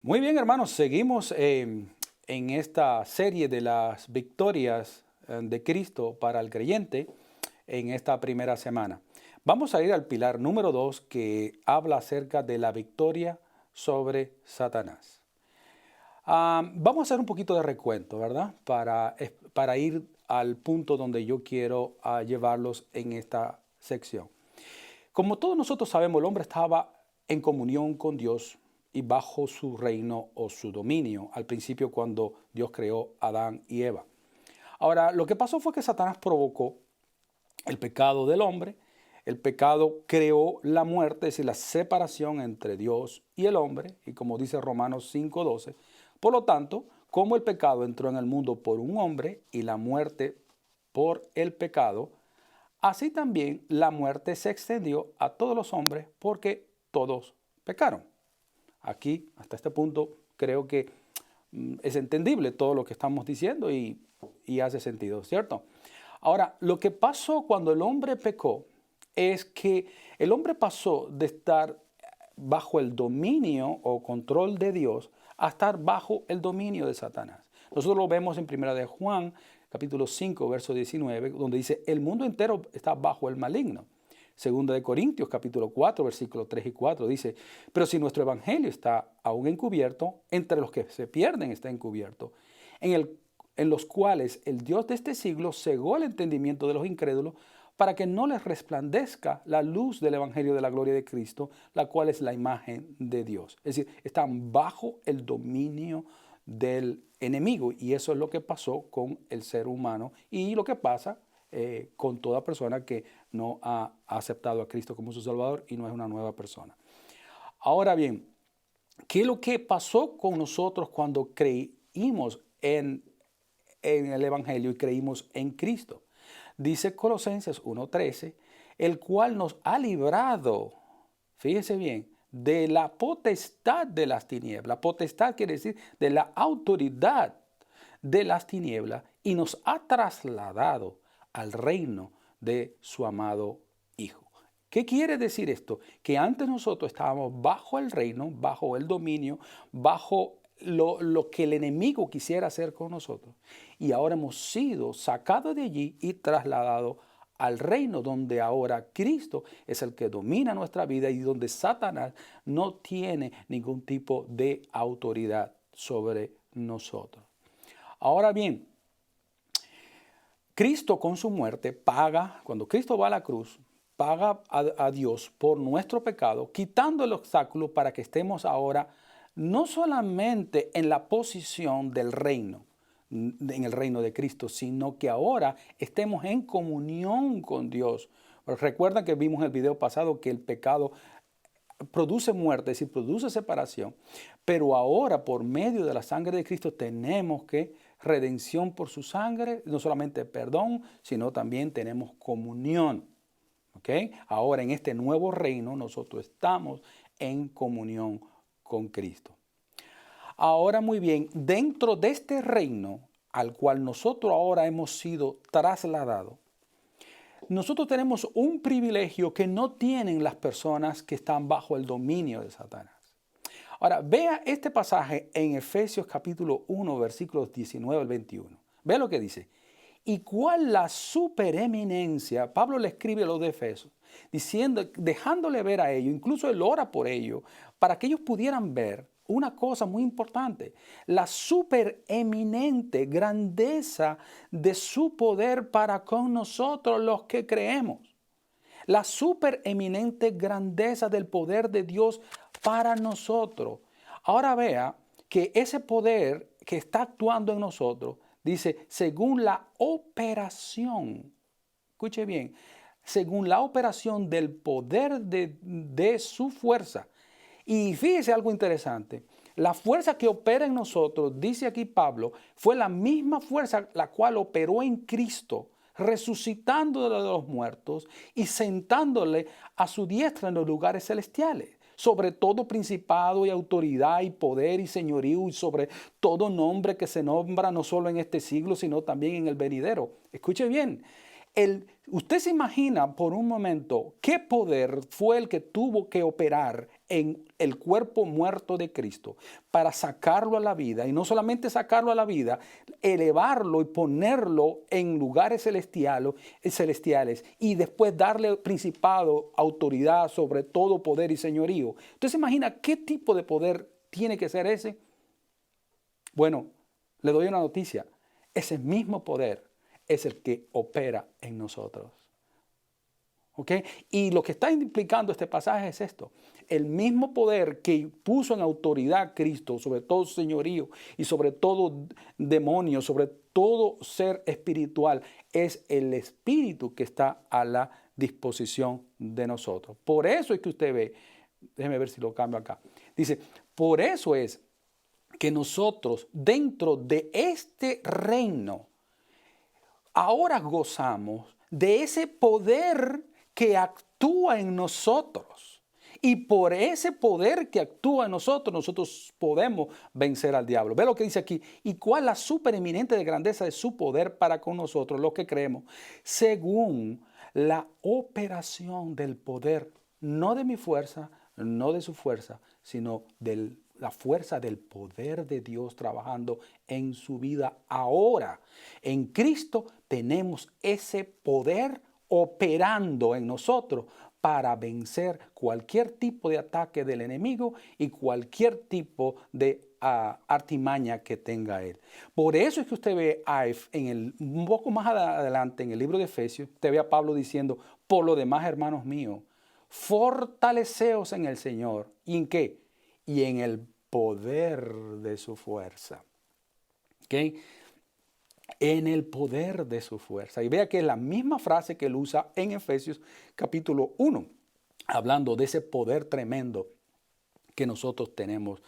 Muy bien, hermanos, seguimos en esta serie de las victorias de Cristo para el creyente en esta primera semana. Vamos a ir al pilar número 2 que habla acerca de la victoria sobre Satanás. Vamos a hacer un poquito de recuento, ¿verdad? Para ir al punto donde yo quiero llevarlos en esta sección. Como todos nosotros sabemos, el hombre estaba en comunión con Dios y bajo su reino o su dominio al principio cuando Dios creó a Adán y Eva. Ahora, lo que pasó fue que Satanás provocó el pecado del hombre. El pecado creó la muerte, es decir, la separación entre Dios y el hombre, y como dice Romanos 5:12, por lo tanto, como el pecado entró en el mundo por un hombre y la muerte por el pecado, así también la muerte se extendió a todos los hombres porque todos pecaron. Aquí, hasta este punto, creo que es entendible todo lo que estamos diciendo y hace sentido, ¿cierto? Ahora, lo que pasó cuando el hombre pecó es que el hombre pasó de estar bajo el dominio o control de Dios a estar bajo el dominio de Satanás. Nosotros lo vemos en 1 de Juan, capítulo 5, verso 19, donde dice, el mundo entero está bajo el maligno. Segunda de Corintios, capítulo 4, versículos 3 y 4, dice, pero si nuestro evangelio está aún encubierto, entre los que se pierden está encubierto, en los cuales el Dios de este siglo cegó el entendimiento de los incrédulos para que no les resplandezca la luz del evangelio de la gloria de Cristo, la cual es la imagen de Dios. Es decir, están bajo el dominio del enemigo y eso es lo que pasó con el ser humano y lo que pasa con toda persona que no ha aceptado a Cristo como su Salvador y no es una nueva persona. Ahora bien, ¿qué es lo que pasó con nosotros cuando creímos en el Evangelio y creímos en Cristo? Dice Colosenses 1:13, el cual nos ha librado, fíjese bien, de la potestad de las tinieblas. Potestad quiere decir de la autoridad de las tinieblas y nos ha trasladado al reino de su amado Hijo. ¿Qué quiere decir esto? Que antes nosotros estábamos bajo el reino, bajo el dominio, bajo lo que el enemigo quisiera hacer con nosotros. Y ahora hemos sido sacados de allí y trasladados al reino donde ahora Cristo es el que domina nuestra vida y donde Satanás no tiene ningún tipo de autoridad sobre nosotros. Ahora bien, Cristo con su muerte paga, cuando Cristo va a la cruz, paga a Dios por nuestro pecado, quitando el obstáculo para que estemos ahora no solamente en la posición del reino, en el reino de Cristo, sino que ahora estemos en comunión con Dios. Recuerdan que vimos en el video pasado que el pecado produce muerte, es decir, produce separación, pero ahora por medio de la sangre de Cristo tenemos que redención por su sangre, no solamente perdón, sino también tenemos comunión. ¿Okay? Ahora en este nuevo reino nosotros estamos en comunión con Cristo. Ahora muy bien, dentro de este reino al cual nosotros ahora hemos sido trasladados, nosotros tenemos un privilegio que no tienen las personas que están bajo el dominio de Satanás. Ahora, vea este pasaje en Efesios capítulo 1, versículos 19 al 21. Vea lo que dice. ¿Y cuál la supereminencia? Pablo le escribe a los de Efesios, diciendo, dejándole ver a ellos, incluso él ora por ellos, para que ellos pudieran ver una cosa muy importante, la supereminente grandeza de su poder para con nosotros los que creemos. La supereminente grandeza del poder de Dios para nosotros. Ahora vea que ese poder que está actuando en nosotros, dice, según la operación, escuche bien, según la operación del poder de su fuerza. Y fíjese algo interesante, la fuerza que opera en nosotros, dice aquí Pablo, fue la misma fuerza la cual operó en Cristo, resucitándole de los muertos y sentándole a su diestra en los lugares celestiales, sobre todo principado y autoridad y poder y señorío y sobre todo nombre que se nombra no solo en este siglo, sino también en el venidero. Escuche bien, usted se imagina por un momento qué poder fue el que tuvo que operar en el cuerpo muerto de Cristo para sacarlo a la vida, y no solamente sacarlo a la vida, elevarlo y ponerlo en lugares celestiales y después darle principado, autoridad sobre todo poder y señorío. Entonces imagina qué tipo de poder tiene que ser ese. Bueno, le doy una noticia. Ese mismo poder es el que opera en nosotros. ¿Ok? Y lo que está implicando este pasaje es esto. El mismo poder que puso en autoridad Cristo sobre todo señorío y sobre todo demonio, sobre todo ser espiritual, es el Espíritu que está a la disposición de nosotros. Por eso es que usted ve, déjeme ver si lo cambio acá, dice, por eso es que nosotros dentro de este reino ahora gozamos de ese poder que actúa en nosotros. Y por ese poder que actúa en nosotros, nosotros podemos vencer al diablo. Ve lo que dice aquí. ¿Y cuál la supereminente de grandeza de su poder para con nosotros, los que creemos? Según la operación del poder, no de mi fuerza, no de su fuerza, sino de la fuerza del poder de Dios trabajando en su vida ahora. En Cristo tenemos ese poder operando en nosotros para vencer cualquier tipo de ataque del enemigo y cualquier tipo de artimaña que tenga él. Por eso es que usted ve un poco más adelante en el libro de Efesios, usted ve a Pablo diciendo, por lo demás, hermanos míos, fortaleceos en el Señor. ¿Y en qué? Y en el poder de su fuerza. ¿Ok? En el poder de su fuerza. Y vea que es la misma frase que él usa en Efesios capítulo 1, hablando de ese poder tremendo que nosotros tenemos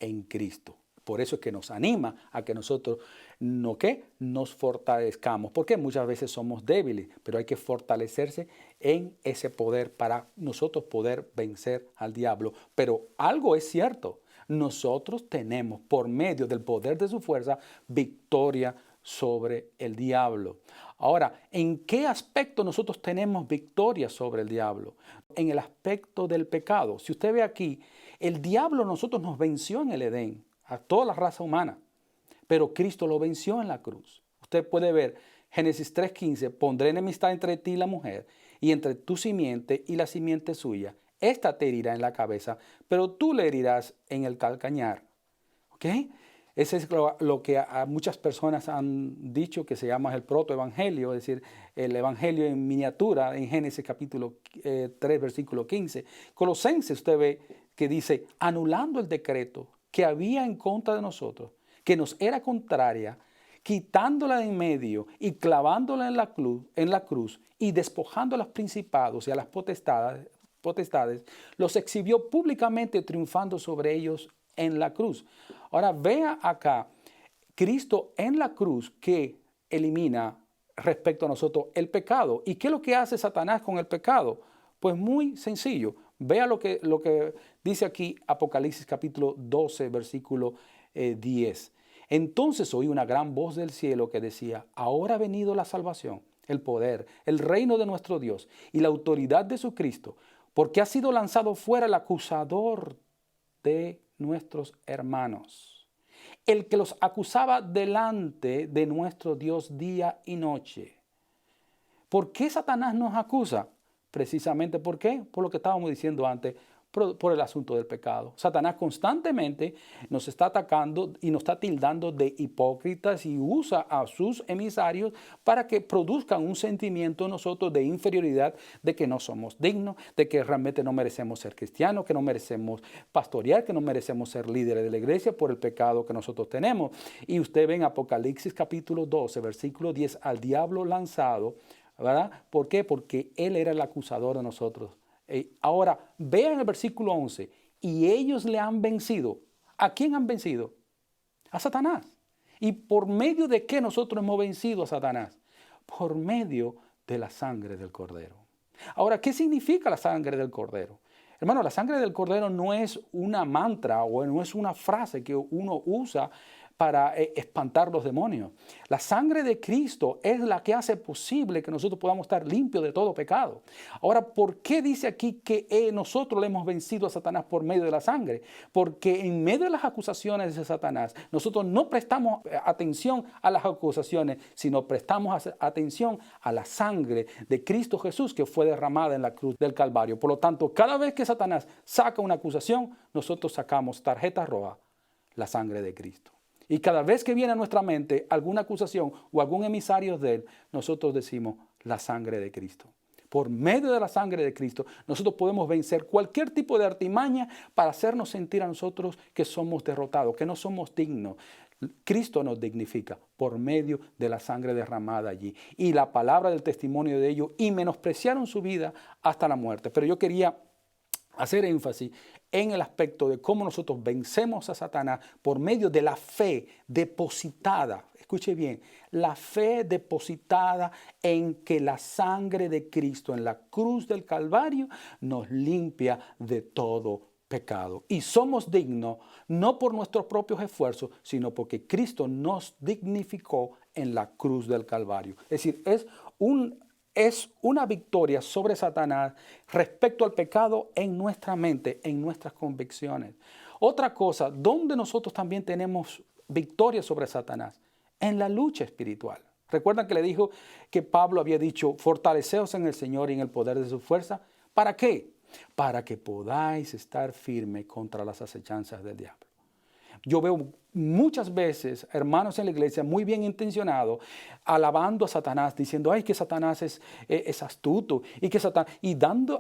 en Cristo. Por eso es que nos anima a que nosotros nos fortalezcamos, porque muchas veces somos débiles, pero hay que fortalecerse en ese poder para nosotros poder vencer al diablo. Pero algo es cierto, nosotros tenemos por medio del poder de su fuerza victoria sobre el diablo. Ahora, ¿en qué aspecto nosotros tenemos victoria sobre el diablo? En el aspecto del pecado. Si usted ve aquí, el diablo nosotros nos venció en el Edén, a toda la raza humana, pero Cristo lo venció en la cruz. Usted puede ver Génesis 3:15, pondré enemistad entre ti y la mujer, y entre tu simiente y la simiente suya. Esta te herirá en la cabeza, pero tú le herirás en el calcañar. ¿Ok? Ese es lo que a muchas personas han dicho que se llama el protoevangelio, es decir, el evangelio en miniatura en Génesis capítulo 3, versículo 15. Colosenses usted ve que dice, anulando el decreto que había en contra de nosotros, que nos era contraria, quitándola de en medio y clavándola en la cruz y despojando a los principados y a las potestades, los exhibió públicamente triunfando sobre ellos en la cruz. Ahora vea acá, Cristo en la cruz que elimina respecto a nosotros el pecado. ¿Y qué es lo que hace Satanás con el pecado? Pues muy sencillo. Vea lo que dice aquí Apocalipsis capítulo 12, versículo 10. Entonces oí una gran voz del cielo que decía, ahora ha venido la salvación, el poder, el reino de nuestro Dios y la autoridad de su Cristo, porque ha sido lanzado fuera el acusador de nuestros hermanos, el que los acusaba delante de nuestro Dios día y noche. ¿Por qué Satanás nos acusa? Precisamente, ¿por qué? Por lo que estábamos diciendo antes, por el asunto del pecado. Satanás constantemente nos está atacando y nos está tildando de hipócritas y usa a sus emisarios para que produzcan un sentimiento en nosotros de inferioridad, de que no somos dignos, de que realmente no merecemos ser cristianos, que no merecemos pastorear, que no merecemos ser líderes de la iglesia por el pecado que nosotros tenemos. Y usted ve en Apocalipsis capítulo 12, versículo 10, al diablo lanzado, ¿verdad? ¿Por qué? Porque él era el acusador de nosotros. Ahora, vean el versículo 11, y ellos le han vencido. ¿A quién han vencido? A Satanás. ¿Y por medio de qué nosotros hemos vencido a Satanás? Por medio de la sangre del Cordero. Ahora, ¿qué significa la sangre del Cordero? Hermano, la sangre del Cordero no es una mantra o no es una frase que uno usa para espantar los demonios. La sangre de Cristo es la que hace posible que nosotros podamos estar limpios de todo pecado. Ahora, ¿por qué dice aquí que nosotros le hemos vencido a Satanás por medio de la sangre? Porque en medio de las acusaciones de Satanás, nosotros no prestamos atención a las acusaciones, sino prestamos atención a la sangre de Cristo Jesús que fue derramada en la cruz del Calvario. Por lo tanto, cada vez que Satanás saca una acusación, nosotros sacamos tarjeta roja, la sangre de Cristo. Y cada vez que viene a nuestra mente alguna acusación o algún emisario de él, nosotros decimos la sangre de Cristo. Por medio de la sangre de Cristo, nosotros podemos vencer cualquier tipo de artimaña para hacernos sentir a nosotros que somos derrotados, que no somos dignos. Cristo nos dignifica por medio de la sangre derramada allí y la palabra del testimonio de ellos, y menospreciaron su vida hasta la muerte. Pero yo quería hacer énfasis en el aspecto de cómo nosotros vencemos a Satanás por medio de la fe depositada. Escuche bien, la fe depositada en que la sangre de Cristo en la cruz del Calvario nos limpia de todo pecado. Y somos dignos no por nuestros propios esfuerzos, sino porque Cristo nos dignificó en la cruz del Calvario. Es decir, es una victoria sobre Satanás respecto al pecado en nuestra mente, en nuestras convicciones. Otra cosa, donde nosotros también tenemos victoria sobre Satanás, en la lucha espiritual. ¿Recuerdan que le dijo que Pablo había dicho, fortaleceos en el Señor y en el poder de su fuerza? ¿Para qué? Para que podáis estar firme contra las acechanzas del diablo. Yo veo muchas veces hermanos en la iglesia muy bien intencionados alabando a Satanás, diciendo, ay, que Satanás es astuto y que Satanás,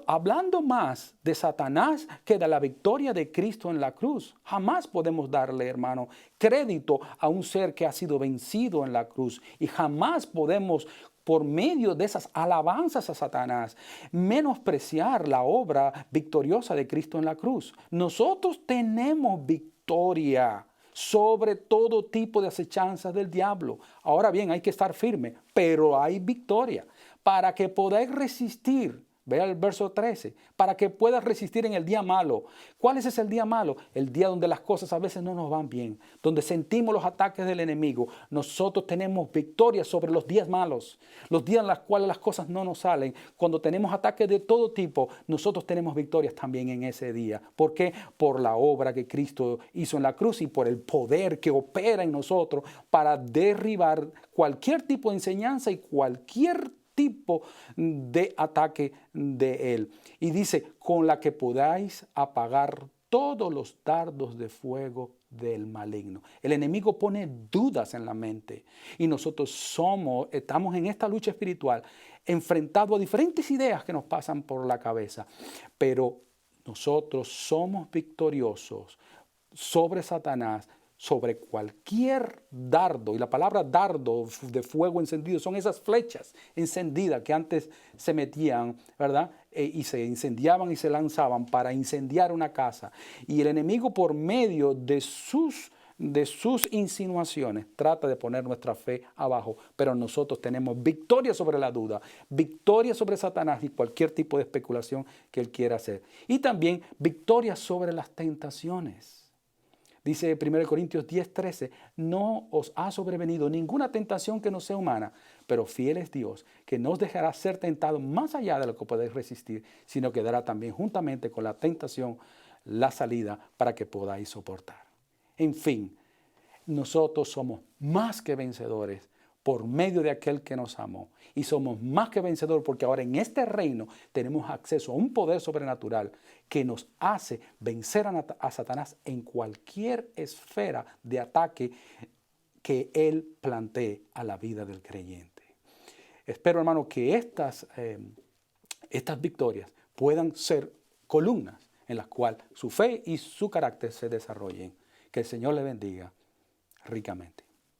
hablando más de Satanás que de la victoria de Cristo en la cruz. Jamás podemos darle, hermano, crédito a un ser que ha sido vencido en la cruz, y jamás podemos, por medio de esas alabanzas a Satanás, menospreciar la obra victoriosa de Cristo en la cruz. Nosotros tenemos victoria sobre todo tipo de acechanzas del diablo. Ahora bien, hay que estar firme, pero hay victoria. Para que podáis resistir, vea el verso 13, para que puedas resistir en el día malo. ¿Cuál es ese día malo? El día donde las cosas a veces no nos van bien, donde sentimos los ataques del enemigo. Nosotros tenemos victoria sobre los días malos, los días en los cuales las cosas no nos salen. Cuando tenemos ataques de todo tipo, nosotros tenemos victorias también en ese día. ¿Por qué? Por la obra que Cristo hizo en la cruz y por el poder que opera en nosotros para derribar cualquier tipo de enseñanza y cualquier tipo de ataque de él. Y dice, con la que podáis apagar todos los dardos de fuego del maligno. El enemigo pone dudas en la mente y nosotros estamos en esta lucha espiritual enfrentados a diferentes ideas que nos pasan por la cabeza, pero nosotros somos victoriosos sobre Satanás, sobre cualquier dardo. Y la palabra dardo de fuego encendido son esas flechas encendidas que antes se metían, ¿verdad? Y se incendiaban y se lanzaban para incendiar una casa. Y el enemigo, por medio de sus insinuaciones, trata de poner nuestra fe abajo, pero nosotros tenemos victoria sobre la duda, victoria sobre Satanás y cualquier tipo de especulación que él quiera hacer. Y también victoria sobre las tentaciones. Dice 1 Corintios 10:13, no os ha sobrevenido ninguna tentación que no sea humana, pero fiel es Dios, que no os dejará ser tentado más allá de lo que podéis resistir, sino que dará también juntamente con la tentación la salida para que podáis soportar. En fin, nosotros somos más que vencedores por medio de aquel que nos amó. Y somos más que vencedores porque ahora en este reino tenemos acceso a un poder sobrenatural que nos hace vencer a Satanás en cualquier esfera de ataque que él plantee a la vida del creyente. Espero, hermano, que estas victorias puedan ser columnas en las cuales su fe y su carácter se desarrollen. Que el Señor le bendiga ricamente.